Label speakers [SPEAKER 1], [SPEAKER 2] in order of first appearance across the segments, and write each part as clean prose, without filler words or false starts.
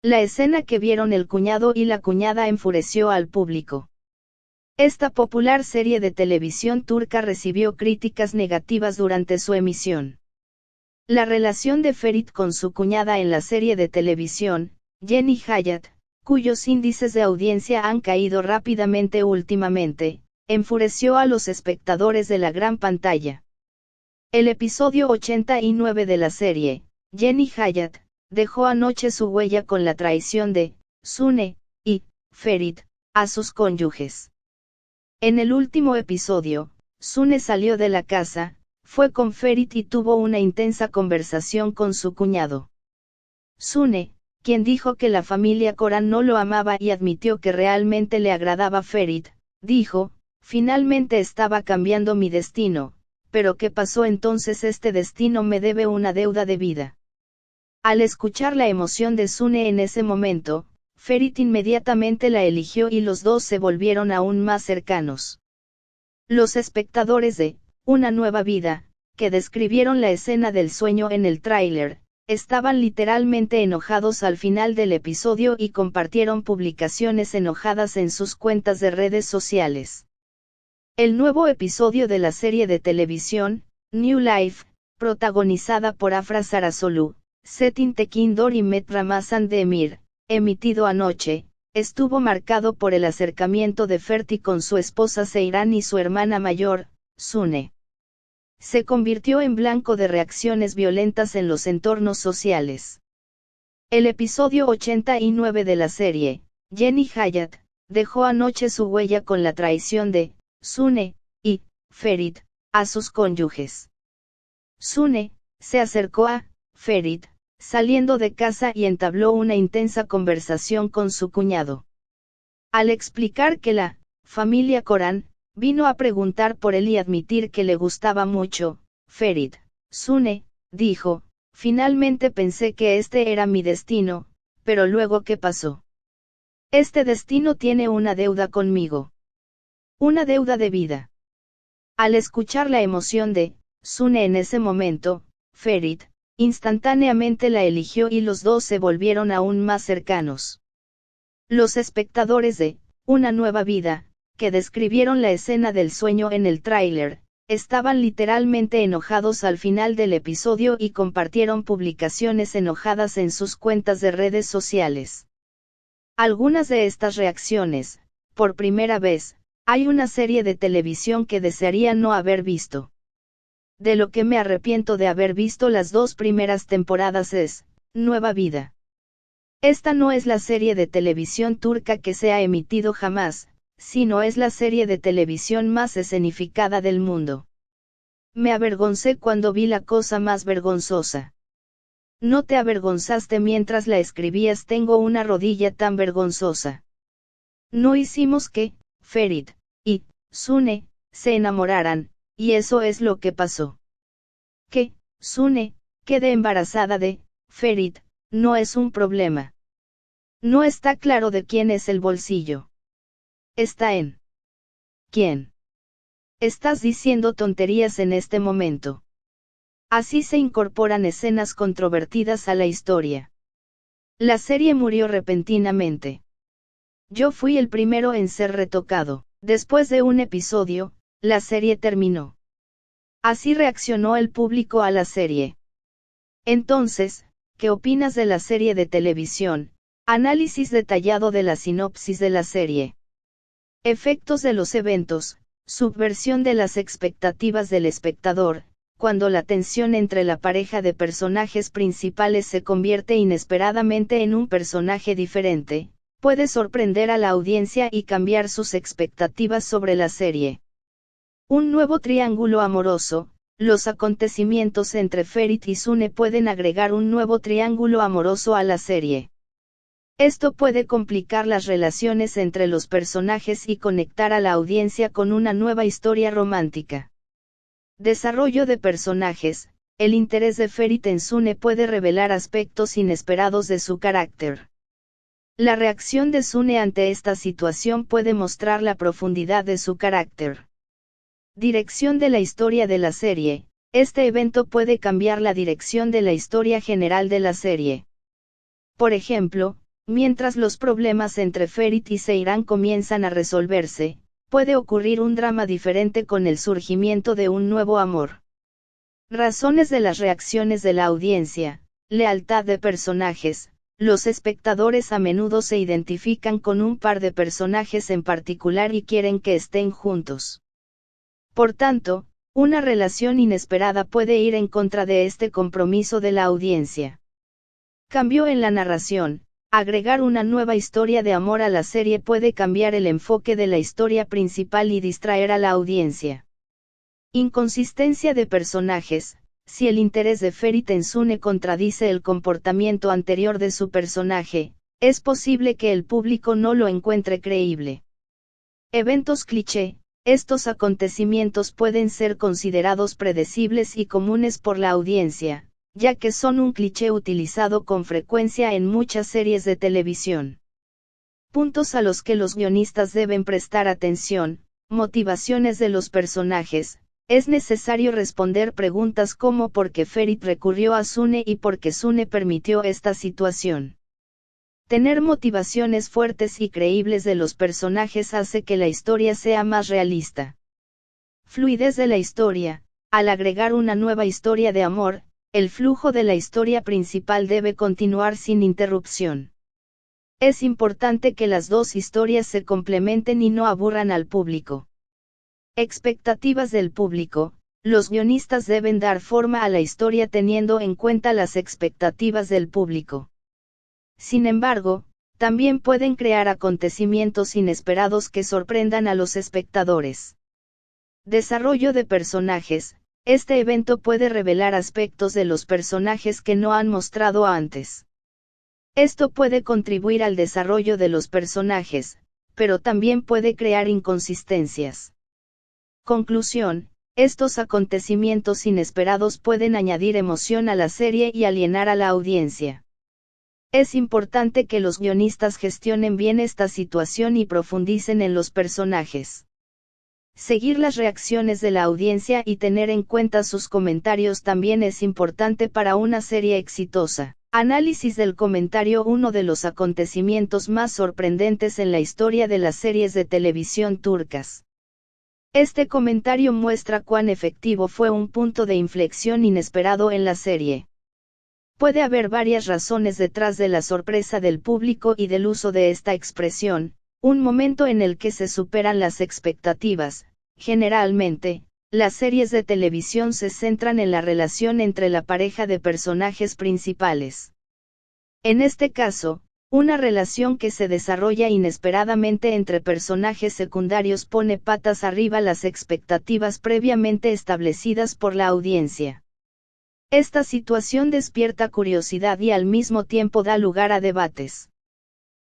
[SPEAKER 1] La escena que vieron el cuñado y la cuñada enfureció al público. Esta popular serie de televisión turca recibió críticas negativas durante su emisión. La relación de Ferit con su cuñada en la serie de televisión, Jenny Hayat, cuyos índices de audiencia han caído rápidamente últimamente, enfureció a los espectadores de la gran pantalla. El episodio 89 de la serie, Jenny Hayat, dejó anoche su huella con la traición de Sune y Ferit a sus cónyuges. En el último episodio, Sune salió de la casa, fue con Ferit y tuvo una intensa conversación con su cuñado. Sune, quien dijo que la familia Koran no lo amaba y admitió que realmente le agradaba Ferit, dijo: finalmente estaba cambiando mi destino, pero ¿qué pasó entonces? Este destino me debe una deuda de vida. Al escuchar la emoción de Sune en ese momento, Ferit inmediatamente la eligió y los dos se volvieron aún más cercanos. Los espectadores de Una nueva vida, que describieron la escena del sueño en el tráiler, estaban literalmente enojados al final del episodio y compartieron publicaciones enojadas en sus cuentas de redes sociales. El nuevo episodio de la serie de televisión, New Life, protagonizada por Afra Sarasolu, Çetin Tekindor y Met Ramazan Demir, emitido anoche, estuvo marcado por el acercamiento de Ferti con su esposa Seyran y su hermana mayor, Sune. Se convirtió en blanco de reacciones violentas en los entornos sociales. El episodio 89 de la serie, Jenny Hayat, dejó anoche su huella con la traición de Sune y Ferit a sus cónyuges. Sune se acercó a Ferit, saliendo de casa y entabló una intensa conversación con su cuñado. Al explicar que la familia Koran vino a preguntar por él y admitir que le gustaba mucho Ferit, Sune dijo: finalmente pensé que este era mi destino, pero luego ¿qué pasó? Este destino tiene una deuda conmigo. Una deuda de vida. Al escuchar la emoción de Sune en ese momento, Ferit instantáneamente la eligió y los dos se volvieron aún más cercanos. Los espectadores de Una nueva vida, que describieron la escena del sueño en el tráiler, estaban literalmente enojados al final del episodio y compartieron publicaciones enojadas en sus cuentas de redes sociales. Algunas de estas reacciones, por primera vez, hay una serie de televisión que desearía no haber visto. De lo que me arrepiento de haber visto las 2 primeras temporadas es Nueva Vida. Esta no es la serie de televisión turca que se ha emitido jamás, sino es la serie de televisión más escenificada del mundo. Me avergoncé cuando vi la cosa más vergonzosa. No te avergonzaste mientras la escribías. Tengo una rodilla tan vergonzosa. No hicimos que Ferit y Sune se enamoraran, y eso es lo que pasó. Que Sune quede embarazada de Ferit no es un problema. No está claro de quién es el bolsillo. Está en ¿quién? Estás diciendo tonterías en este momento. Así se incorporan escenas controvertidas a la historia. La serie murió repentinamente. Yo fui el primero en ser retocado. Después de un episodio, la serie terminó. Así reaccionó el público a la serie. Entonces, ¿qué opinas de la serie de televisión? Análisis detallado de la sinopsis de la serie. Efectos de los eventos, subversión de las expectativas del espectador, cuando la tensión entre la pareja de personajes principales se convierte inesperadamente en un personaje diferente, puede sorprender a la audiencia y cambiar sus expectativas sobre la serie. Un nuevo triángulo amoroso, los acontecimientos entre Ferit y Sune pueden agregar un nuevo triángulo amoroso a la serie. Esto puede complicar las relaciones entre los personajes y conectar a la audiencia con una nueva historia romántica. Desarrollo de personajes. El interés de Ferit en Sune puede revelar aspectos inesperados de su carácter. La reacción de Sune ante esta situación puede mostrar la profundidad de su carácter. Dirección de la historia de la serie. Este evento puede cambiar la dirección de la historia general de la serie. Por ejemplo, mientras los problemas entre Ferit y Seyran comienzan a resolverse, puede ocurrir un drama diferente con el surgimiento de un nuevo amor. Razones de las reacciones de la audiencia, lealtad de personajes. Los espectadores a menudo se identifican con un par de personajes en particular y quieren que estén juntos. Por tanto, una relación inesperada puede ir en contra de este compromiso de la audiencia. Cambio en la narración. Agregar una nueva historia de amor a la serie puede cambiar el enfoque de la historia principal y distraer a la audiencia. Inconsistencia de personajes. Si el interés de Ferit en Sune contradice el comportamiento anterior de su personaje, es posible que el público no lo encuentre creíble. Eventos cliché. Estos acontecimientos pueden ser considerados predecibles y comunes por la audiencia, ya que son un cliché utilizado con frecuencia en muchas series de televisión. Puntos a los que los guionistas deben prestar atención. Motivaciones de los personajes. Es necesario responder preguntas como por qué Ferit recurrió a Sune y por qué Sune permitió esta situación. Tener motivaciones fuertes y creíbles de los personajes hace que la historia sea más realista. Fluidez de la historia. Al agregar una nueva historia de amor, el flujo de la historia principal debe continuar sin interrupción. Es importante que las dos historias se complementen y no aburran al público. Expectativas del público. Los guionistas deben dar forma a la historia teniendo en cuenta las expectativas del público. Sin embargo, también pueden crear acontecimientos inesperados que sorprendan a los espectadores. Desarrollo de personajes. Este evento puede revelar aspectos de los personajes que no han mostrado antes. Esto puede contribuir al desarrollo de los personajes, pero también puede crear inconsistencias. Conclusión. Estos acontecimientos inesperados pueden añadir emoción a la serie y alienar a la audiencia. Es importante que los guionistas gestionen bien esta situación y profundicen en los personajes. Seguir las reacciones de la audiencia y tener en cuenta sus comentarios también es importante para una serie exitosa. Análisis del comentario. Uno de los acontecimientos más sorprendentes en la historia de las series de televisión turcas. Este comentario muestra cuán efectivo fue un punto de inflexión inesperado en la serie. Puede haber varias razones detrás de la sorpresa del público y del uso de esta expresión, un momento en el que se superan las expectativas. Generalmente, las series de televisión se centran en la relación entre la pareja de personajes principales. En este caso, una relación que se desarrolla inesperadamente entre personajes secundarios pone patas arriba las expectativas previamente establecidas por la audiencia. Esta situación despierta curiosidad y al mismo tiempo da lugar a debates.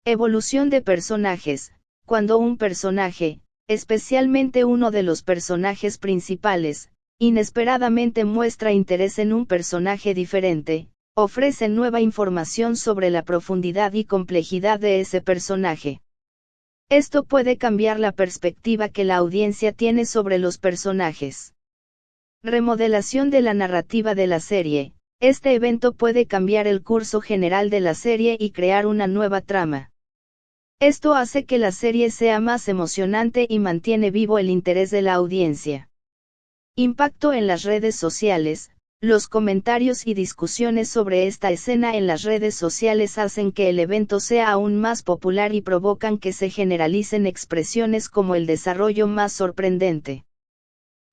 [SPEAKER 1] Evolución de personajes. Cuando un personaje, especialmente uno de los personajes principales, inesperadamente muestra interés en un personaje diferente, ofrece nueva información sobre la profundidad y complejidad de ese personaje. Esto puede cambiar la perspectiva que la audiencia tiene sobre los personajes. Remodelación de la narrativa de la serie. Este evento puede cambiar el curso general de la serie y crear una nueva trama. Esto hace que la serie sea más emocionante y mantiene vivo el interés de la audiencia. Impacto en las redes sociales. Los comentarios y discusiones sobre esta escena en las redes sociales hacen que el evento sea aún más popular y provocan que se generalicen expresiones como el desarrollo más sorprendente.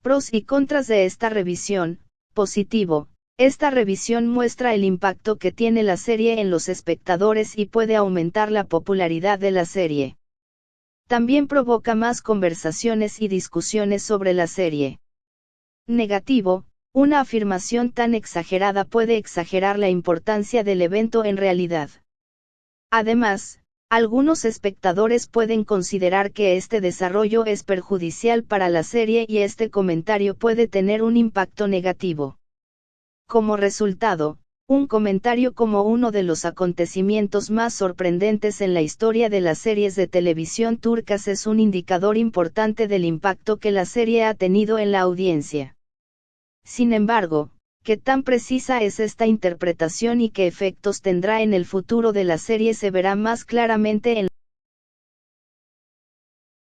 [SPEAKER 1] Pros y contras de esta revisión. Positivo. Esta revisión muestra el impacto que tiene la serie en los espectadores y puede aumentar la popularidad de la serie. También provoca más conversaciones y discusiones sobre la serie. Negativo. Una afirmación tan exagerada puede exagerar la importancia del evento en realidad. Además, algunos espectadores pueden considerar que este desarrollo es perjudicial para la serie y este comentario puede tener un impacto negativo. Como resultado, un comentario como uno de los acontecimientos más sorprendentes en la historia de las series de televisión turcas es un indicador importante del impacto que la serie ha tenido en la audiencia. Sin embargo, Qué tan precisa es esta interpretación y qué efectos tendrá en el futuro de la serie se verá más claramente en